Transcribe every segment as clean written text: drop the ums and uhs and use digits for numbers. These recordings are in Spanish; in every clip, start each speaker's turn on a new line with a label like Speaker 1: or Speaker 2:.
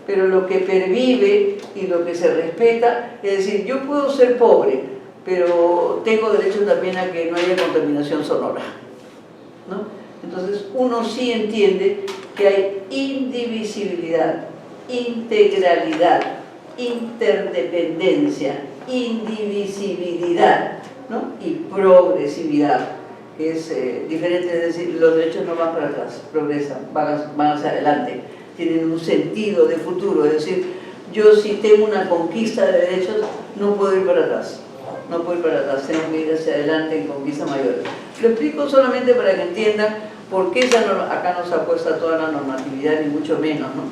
Speaker 1: pero lo que pervive y lo que se respeta, es decir, yo puedo ser pobre, pero tengo derecho también a que no haya contaminación sonora, ¿no? Entonces uno sí entiende que hay indivisibilidad, integralidad, interdependencia, indivisibilidad, ¿no? Y progresividad, que es diferente, es decir, los derechos no van para atrás, progresan, van hacia adelante, tienen un sentido de futuro, es decir, yo si tengo una conquista de derechos no puedo ir para atrás, no puedo ir para atrás, tengo que ir hacia adelante en conquistas mayores. Lo explico solamente para que entiendan por qué acá no se apuesta toda la normatividad, ni mucho menos, ¿no?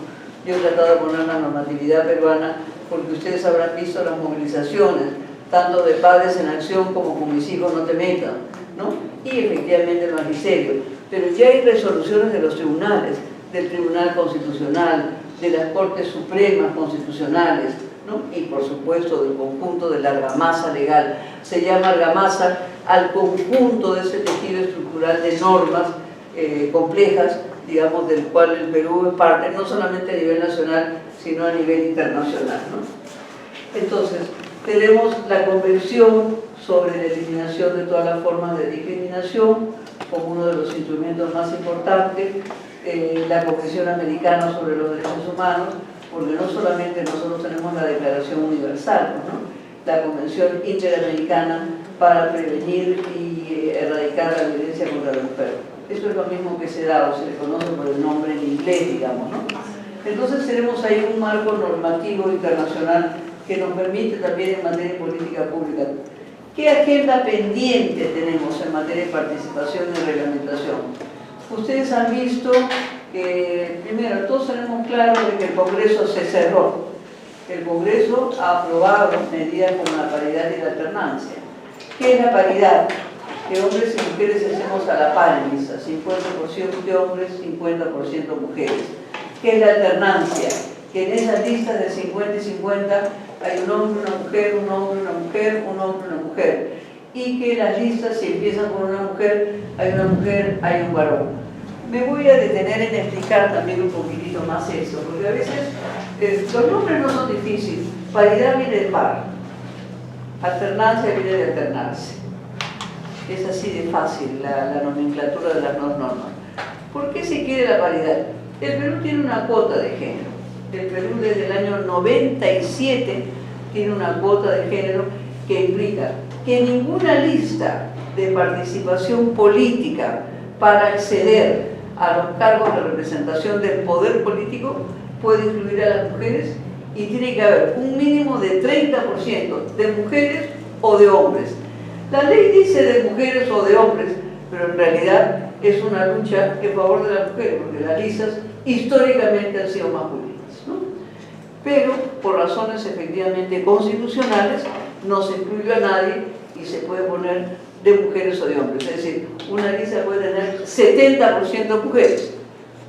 Speaker 1: Yo he tratado de poner la normatividad peruana porque ustedes habrán visto las movilizaciones, tanto de Padres en Acción como Con Mis Hijos No Te Metan, ¿no? Y efectivamente el magisterio. Pero ya hay resoluciones de los tribunales, del Tribunal Constitucional, de las Cortes Supremas Constitucionales, ¿no? Y por supuesto del conjunto de la argamasa legal. Se llama argamasa al conjunto de ese tejido estructural de normas complejas, digamos, del cual el Perú es parte, no solamente a nivel nacional, sino a nivel internacional, ¿no? Entonces, tenemos la Convención sobre la eliminación de todas las formas de discriminación como uno de los instrumentos más importantes, la Convención Americana sobre los Derechos Humanos, porque no solamente nosotros tenemos la Declaración Universal, ¿no? La Convención Interamericana para prevenir y erradicar la violencia contra la mujer. Esto es lo mismo que se da, o se le conoce por el nombre en inglés, digamos, ¿no? Entonces tenemos ahí un marco normativo internacional que nos permite también en materia de política pública. ¿Qué agenda pendiente tenemos en materia de participación y reglamentación? Ustedes han visto que, primero, todos tenemos claro de que el Congreso se cerró. El Congreso ha aprobado medidas como la paridad y la alternancia. ¿Qué es la paridad? Que hombres y mujeres hacemos a la par en lista, 50% de hombres, 50% mujeres. ¿Qué es la alternancia? Que en esas listas de 50 y 50 hay un hombre, una mujer, un hombre, una mujer, un hombre, una mujer. Y que las listas, si empiezan con una mujer, hay un varón. Me voy a detener en explicar también un poquitito más eso, porque a veces los nombres no son difíciles. Paridad viene de par, alternancia viene de alternarse. Es así de fácil la nomenclatura de las dos normas. ¿Por qué se quiere la paridad? El Perú tiene una cuota de género. El Perú desde el año 97 tiene una cuota de género que implica que ninguna lista de participación política para acceder a los cargos de representación del poder político puede incluir a las mujeres y tiene que haber un mínimo de 30% de mujeres o de hombres. La ley dice de mujeres o de hombres, pero en realidad es una lucha en favor de las mujeres, porque las listas históricamente han sido masculinas, ¿no? Pero por razones efectivamente constitucionales no se incluye a nadie y se puede poner de mujeres o de hombres. Es decir, una lista puede tener 70% mujeres,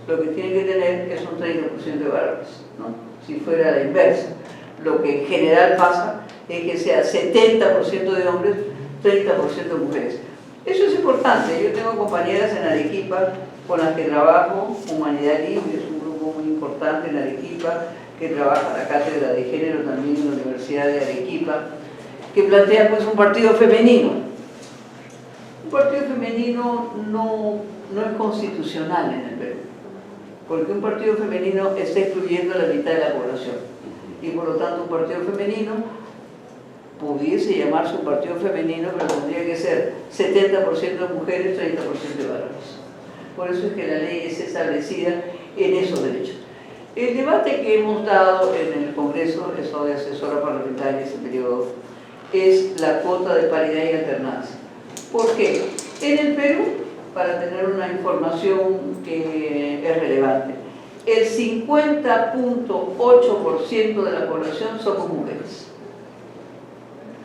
Speaker 1: lo que tiene que tener es un 30% de varones, ¿no? Si fuera la inversa. Lo que en general pasa es que sea 70% de hombres, 30% de mujeres. Eso es importante. Yo tengo compañeras en Arequipa con las que trabajo, Humanidad Libre, es un grupo muy importante en Arequipa, que trabaja la cátedra de género también en la Universidad de Arequipa, que plantea pues un partido femenino. Un partido femenino no es constitucional en el Perú, porque un partido femenino está excluyendo a la mitad de la población, y por lo tanto un partido femenino pudiese llamarse un partido femenino, pero tendría que ser 70% de mujeres, 30% de varones. Por eso es que la ley es establecida en esos derechos. El debate que hemos dado en el Congreso, eso de asesora parlamentaria ese periodo, es la cuota de paridad y alternancia. ¿Por qué? En el Perú, para tener una información que es relevante, el 50.8% de la población somos mujeres.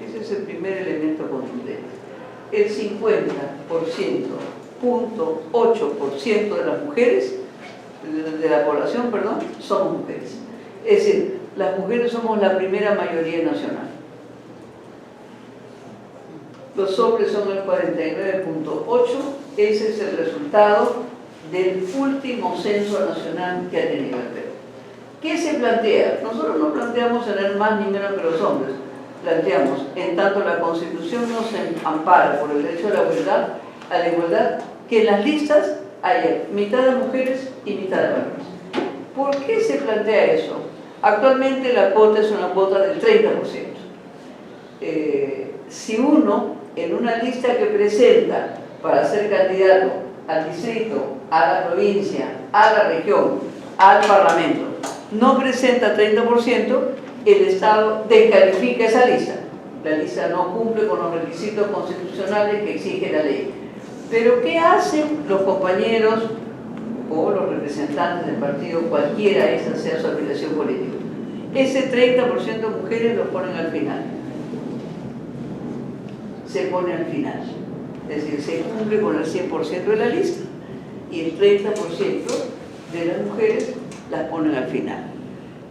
Speaker 1: Ese es el primer elemento contundente. El 50.8% de las mujeres, de la población, perdón, somos mujeres. Es decir, las mujeres somos la primera mayoría nacional. Los hombres son el 49.8%, ese es el resultado del último censo nacional que ha tenido el Perú. ¿Qué se plantea? Nosotros no planteamos tener más ni menos que los hombres. Planteamos, en tanto la Constitución nos ampara por el derecho a la igualdad, que en las listas haya mitad de mujeres y mitad de varones. ¿Por qué se plantea eso? Actualmente la cuota es una cuota del 30%. Si uno, en una lista que presenta para ser candidato al distrito, a la provincia, a la región, al parlamento, no presenta 30%, el Estado descalifica esa lista. La lista no cumple con los requisitos constitucionales que exige la ley. Pero ¿qué hacen los compañeros o los representantes del partido, cualquiera esa sea su afiliación política? Ese 30% de mujeres lo ponen al final. Se pone al final. Es decir, se cumple con el 100% de la lista y el 30% de las mujeres las ponen al final.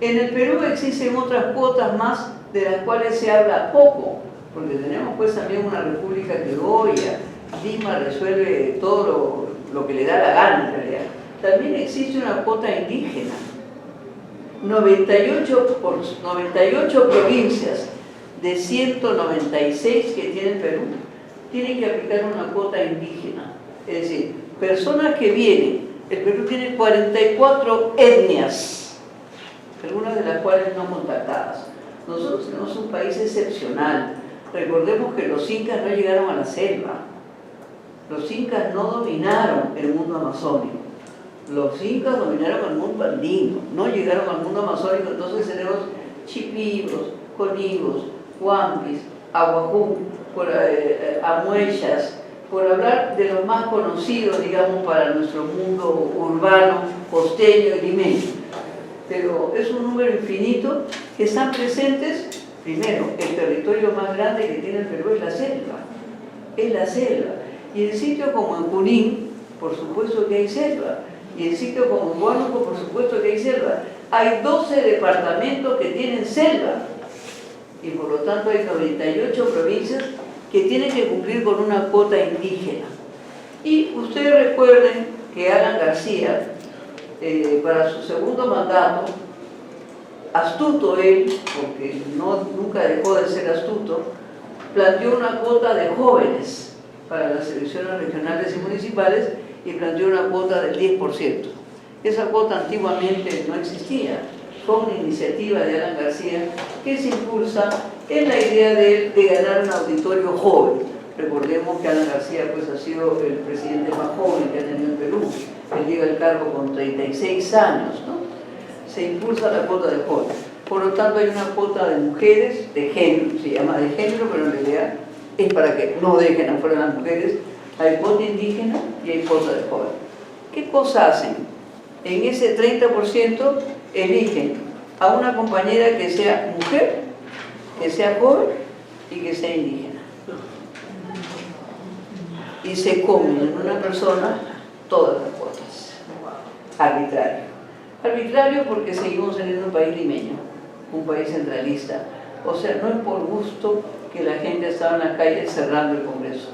Speaker 1: En el Perú existen otras cuotas más de las cuales se habla poco, porque tenemos pues también una república que goya, Lima resuelve todo lo que le da la gana en realidad. También existe una cuota indígena. 98 provincias de 196 que tiene el Perú tienen que aplicar una cuota indígena. Es decir, personas que vienen, el Perú tiene 44 etnias, algunas de las cuales no contactadas. Nosotros tenemos un país excepcional. Recordemos que los incas no llegaron a la selva. Los incas no dominaron el mundo amazónico. Los incas dominaron el mundo andino, no llegaron al mundo amazónico. Entonces tenemos chipibos, conigos, huampis, aguajú, amuechas, por hablar de los más conocidos, digamos, para nuestro mundo urbano, costeño y limeño. Pero es un número infinito que están presentes. Primero, el territorio más grande que tiene el Perú es la selva. Es la selva. Y en sitios como en Junín, por supuesto que hay selva. Y en sitios como en Huánuco, por supuesto que hay selva. Hay 12 departamentos que tienen selva. Y por lo tanto hay 98 provincias que tienen que cumplir con una cuota indígena. Y ustedes recuerden que Alan García, para su segundo mandato, astuto él, porque nunca dejó de ser astuto, planteó una cuota de jóvenes para las elecciones regionales y municipales y planteó una cuota del 10%. Esa cuota antiguamente no existía, fue una iniciativa de Alan García que se impulsa en la idea de ganar un auditorio joven. Recordemos que Alan García pues, ha sido el presidente más joven que ha tenido el Perú. Él llega al cargo con 36 años, ¿no? Se impulsa la cuota de jóvenes. Por lo tanto, hay una cuota de mujeres, de género, se llama de género, pero en realidad es para que no dejen afuera las mujeres. Hay cuota indígena y hay cuota de jóvenes. ¿Qué cosa hacen? En ese 30% eligen a una compañera que sea mujer, que sea joven y que sea indígena. Y se comen en una persona todas las cuotas. Arbitrario. Arbitrario porque seguimos teniendo un país limeño, un país centralista. O sea, no es por gusto que la gente estaba en las calles cerrando el Congreso.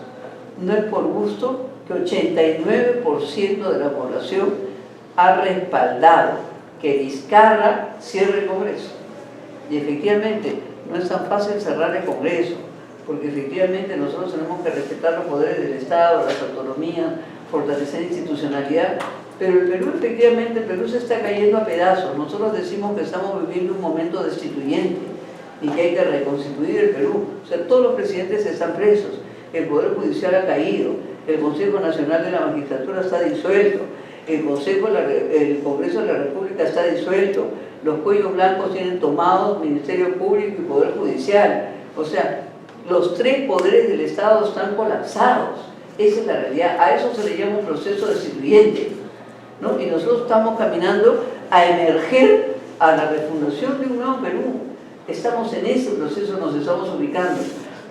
Speaker 1: No es por gusto que 89% de la población ha respaldado que Vizcarra cierre el Congreso. Y efectivamente, no es tan fácil cerrar el Congreso, porque efectivamente nosotros tenemos que respetar los poderes del Estado, las autonomías, fortalecer institucionalidad, pero el Perú, efectivamente, el Perú se está cayendo a pedazos. Nosotros decimos que estamos viviendo un momento destituyente y que hay que reconstituir el Perú. O sea, todos los presidentes están presos, el Poder Judicial ha caído, el Consejo Nacional de la Magistratura está disuelto, el Congreso de la República está disuelto, los cuellos blancos tienen tomados Ministerio Público y Poder Judicial. O sea, los tres poderes del Estado están colapsados. Esa es la realidad. A eso se le llama un proceso destituyente, ¿no? Y nosotros estamos caminando a emerger a la refundación de un nuevo Perú. Estamos en ese proceso, nos estamos ubicando.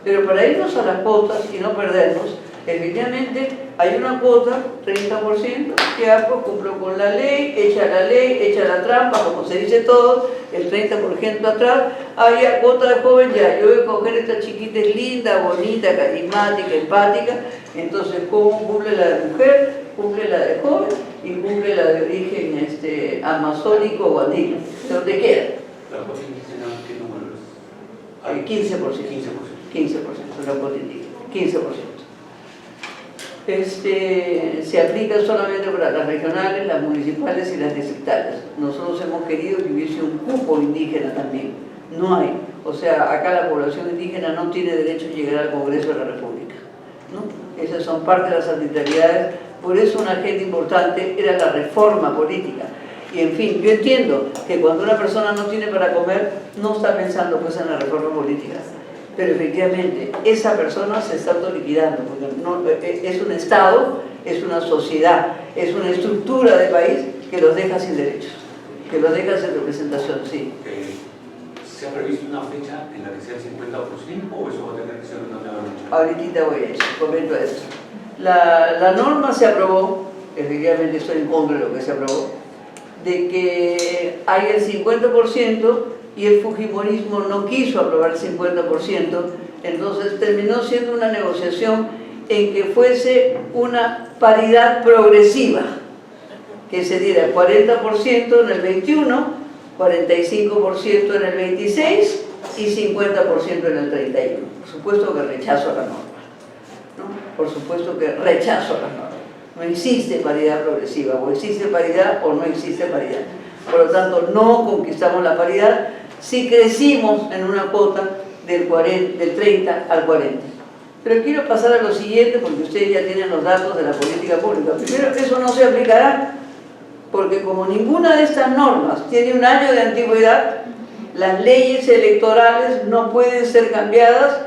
Speaker 1: Pero para irnos a las cuotas y no perdernos, efectivamente hay una cuota, 30%, que pues, cumple con la ley, echa la trampa, como se dice todo, el 30% atrás, hay cuota de joven, ya, yo voy a coger esta chiquita, es linda, bonita, carismática, empática, entonces, ¿cómo cumple la de mujer? Cumple la de joven, incumple la de origen amazónico o andino, de donde quiera.
Speaker 2: ¿La cuota indígena qué número es?
Speaker 1: 15%. 15%, la cuota indígena, 15%. Se aplica solamente para las regionales, las municipales y las distritales. Nosotros hemos querido que hubiese un cupo indígena también. No hay. O sea, acá la población indígena no tiene derecho a llegar al Congreso de la República, ¿no? Esas son parte de las arbitrariedades. Por eso una agenda importante era la reforma política. Y en fin, yo entiendo que cuando una persona no tiene para comer, no está pensando pues en la reforma política. Pero efectivamente, esa persona se está autoliquidando, porque es un Estado, es una sociedad, es una estructura de país que los deja sin derechos, que los deja sin representación, sí.
Speaker 2: ¿Se ha previsto una fecha en la que sea el 50% o eso va a tener que ser una nueva lucha?
Speaker 1: Ahorita voy a eso, comento esto. La norma se aprobó, efectivamente estoy en contra de lo que se aprobó, de que hay el 50% y el fujimorismo no quiso aprobar el 50%, entonces terminó siendo una negociación en que fuese una paridad progresiva, que se diera 40% en el 21, 45% en el 26 y 50% en el 31. Por supuesto que rechazo a la norma, ¿no? Por supuesto que rechazo a la norma. No existe paridad progresiva, o existe paridad o no existe paridad. Por lo tanto, no conquistamos la paridad si crecimos en una cuota del 30 al 40. Pero quiero pasar a lo siguiente, porque ustedes ya tienen los datos de la política pública. Primero, eso no se aplicará, porque como ninguna de estas normas tiene un año de antigüedad, las leyes electorales no pueden ser cambiadas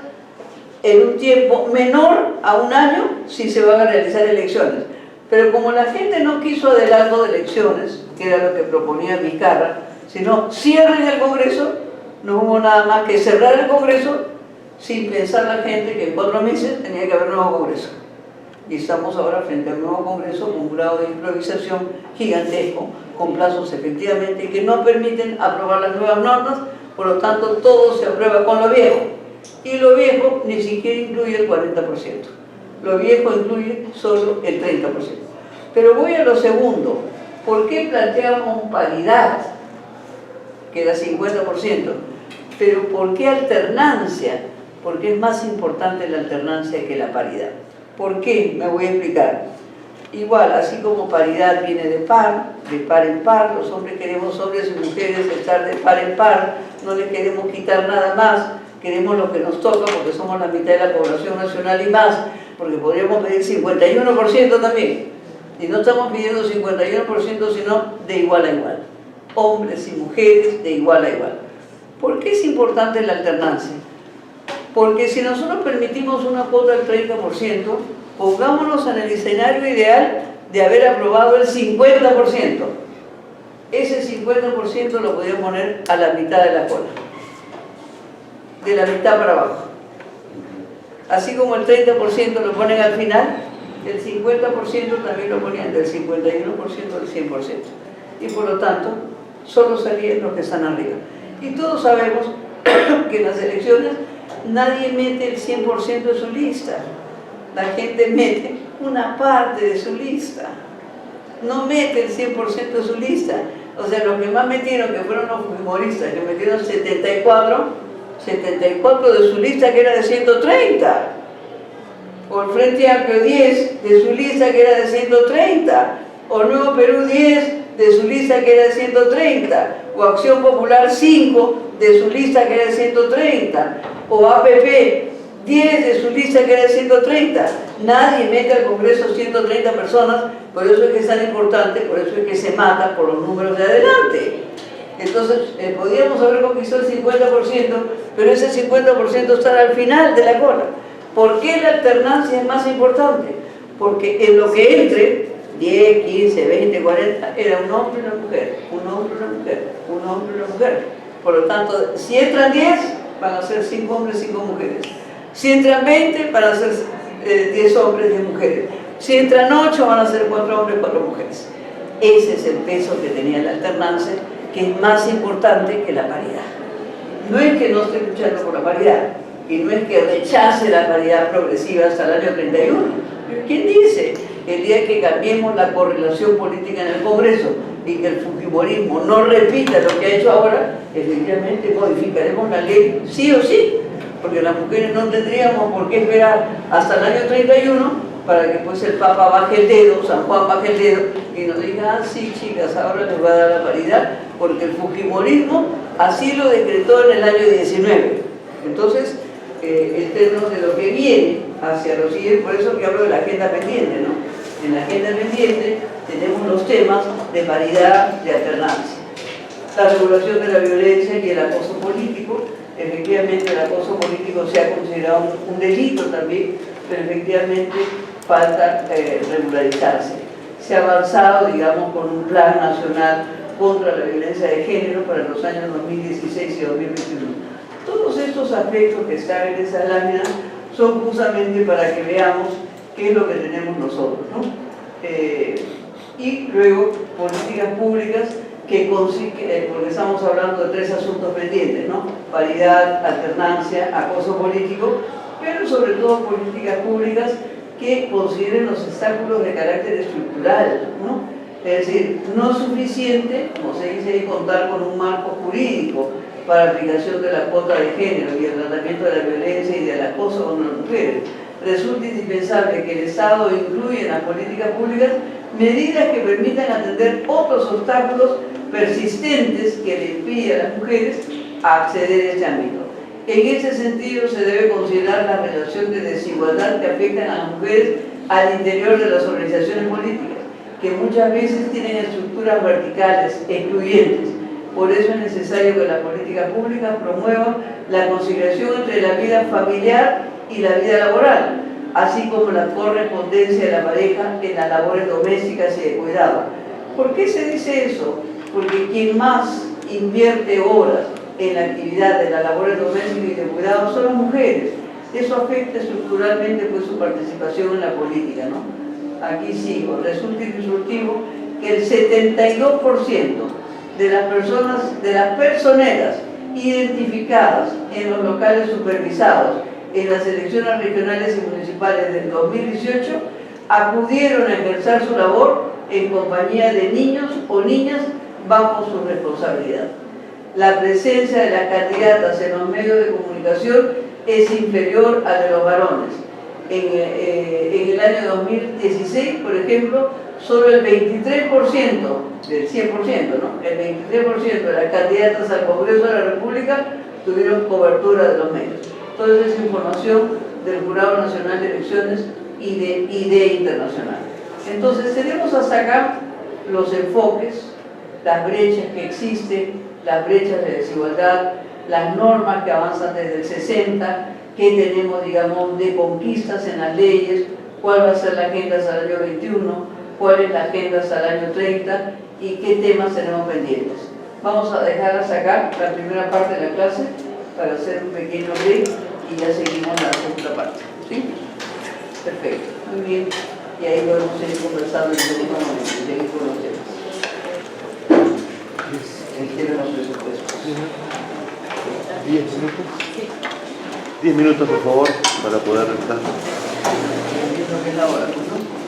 Speaker 1: en un tiempo menor a un año si se van a realizar elecciones. Pero como la gente no quiso adelanto de elecciones, que era lo que proponía Vizcarra, sino cierren el Congreso, no hubo nada más que cerrar el Congreso sin pensar la gente que en 4 meses tenía que haber nuevo Congreso. Y estamos ahora frente al nuevo Congreso con un grado de improvisación gigantesco, con plazos efectivamente que no permiten aprobar las nuevas normas, por lo tanto todo se aprueba con lo viejo. Y lo viejo ni siquiera incluye el 40%. Lo viejo incluye solo el 30%. Pero voy a lo segundo. ¿Por qué planteamos paridad, que era 50%? Pero ¿por qué alternancia? Porque es más importante la alternancia que la paridad. ¿Por qué? Me voy a explicar. Igual, así como paridad viene de par en par, los hombres queremos hombres y mujeres estar de par en par, no les queremos quitar nada más, queremos lo que nos toca porque somos la mitad de la población nacional y más, porque podríamos pedir 51% también. Y no estamos pidiendo 51%, sino de igual a igual. Hombres y mujeres de igual a igual. ¿Por qué es importante la alternancia? Porque si nosotros permitimos una cuota del 30%, pongámonos en el escenario ideal de haber aprobado el 50%. Ese 50% lo podemos poner a la mitad de la cola, de la mitad para abajo. Así como el 30% lo ponen al final, el 50% también lo ponían del 51% al 100%. Y por lo tanto, solo salían los que están arriba. Y todos sabemos que en las elecciones nadie mete el 100% de su lista. La gente mete una parte de su lista. No mete el 100% de su lista. O sea, los que más metieron, que fueron los humoristas, que metieron 74 de su lista, que era de 130. O el Frente Amplio 10 de su lista, que era de 130. O Nuevo Perú 10 de su lista, que era de 130. O Acción Popular 5 de su lista, que era de 130. O APP 10 de su lista, que era de 130. Nadie mete al Congreso 130 personas, por eso es que es tan importante, por eso es que se mata por los números de adelante. Entonces, podríamos haber conquistado el 50%, pero ese 50% está al final de la cola. ¿Por qué la alternancia es más importante? Porque en lo que entre, 10, 15, 20, 40, era un hombre y una mujer, un hombre y una mujer, un hombre y una mujer. Por lo tanto, si entran 10, van a ser 5 hombres, 5 mujeres. Si entran 20, van a ser 10 hombres, 10 mujeres. Si entran 8, van a ser 4 hombres, 4 mujeres. Ese es el peso que tenía la alternancia, que es más importante que la paridad. No es que no esté luchando por la paridad, y no es que rechace la paridad progresiva hasta el año 31. ¿Quién dice? el día que cambiemos la correlación política en el Congreso y que el fujimorismo no repita lo que ha hecho ahora, efectivamente modificaremos la ley sí o sí, porque las mujeres no tendríamos por qué esperar hasta el año 31 para que pues el Papa baje el dedo, San Juan baje el dedo y nos diga, ah sí chicas, ahora les va a dar la paridad, porque el fujimorismo así lo decretó en el año 19. Entonces, en términos de lo que viene hacia lo siguiente, por eso que hablo de la agenda pendiente, ¿no? En la agenda pendiente tenemos los temas de paridad, de alternancia, la regulación de la violencia y el acoso político. Efectivamente el acoso político se ha considerado un delito también, pero efectivamente falta regularizarse. Se ha avanzado, digamos, con un plan nacional contra la violencia de género para los años 2016 y 2021. Todos estos aspectos que están en esa lámina son justamente para que veamos qué es lo que tenemos nosotros, ¿no? Y luego, políticas públicas porque estamos hablando de 3 asuntos pendientes, ¿no? Paridad, alternancia, acoso político, pero sobre todo políticas públicas que consideren los obstáculos de carácter estructural, ¿no? Es decir, no es suficiente, como se dice ahí, contar con un marco jurídico para la aplicación de la cuota de género y el tratamiento de la violencia y del acoso contra las mujeres. Resulta indispensable que el Estado incluya en las políticas públicas medidas que permitan atender otros obstáculos persistentes que le impiden a las mujeres acceder a este ámbito. En ese sentido se debe considerar la relación de desigualdad que afectan a las mujeres al interior de las organizaciones políticas, que muchas veces tienen estructuras verticales, excluyentes. Por eso es necesario que las políticas públicas promuevan la conciliación entre la vida familiar y la vida laboral, así como la correspondencia de la pareja en las labores domésticas y de cuidado. ¿Por qué se dice eso? Porque quien más invierte horas en la actividad de las labores domésticas y de cuidado son las mujeres. Eso afecta estructuralmente pues, su participación en la política, ¿no? Aquí sigo, resulta instructivo que el 72% de las personeras identificadas en los locales supervisados en las elecciones regionales y municipales del 2018 acudieron a ejercer su labor en compañía de niños o niñas bajo su responsabilidad. La presencia de las candidatas en los medios de comunicación es inferior a la de los varones. En el año 2016, por ejemplo, solo el 23% del 100%, ¿no? El 23% de las candidatas al Congreso de la República tuvieron cobertura de los medios. Toda esa información del Jurado Nacional de Elecciones y de IDE Internacional. Entonces tenemos hasta acá los enfoques, las brechas que existen, las brechas de desigualdad, las normas que avanzan desde el 60, que tenemos, digamos, de conquistas en las leyes, cuál va a ser la agenda hasta el año 21, cuál es la agenda hasta el año 30 y qué temas tenemos pendientes. Vamos a dejar hasta acá la primera parte de la clase para hacer un pequeño break y ya seguimos la segunda parte. ¿Sí? Perfecto, muy bien. Y ahí podemos seguir conversando en el segundo momento, seguir con los temas. El tema de los presupuestos.
Speaker 3: 10 minutos. 10 minutos, por favor, para poder estar.
Speaker 1: Entiendo que es la hora, ¿no?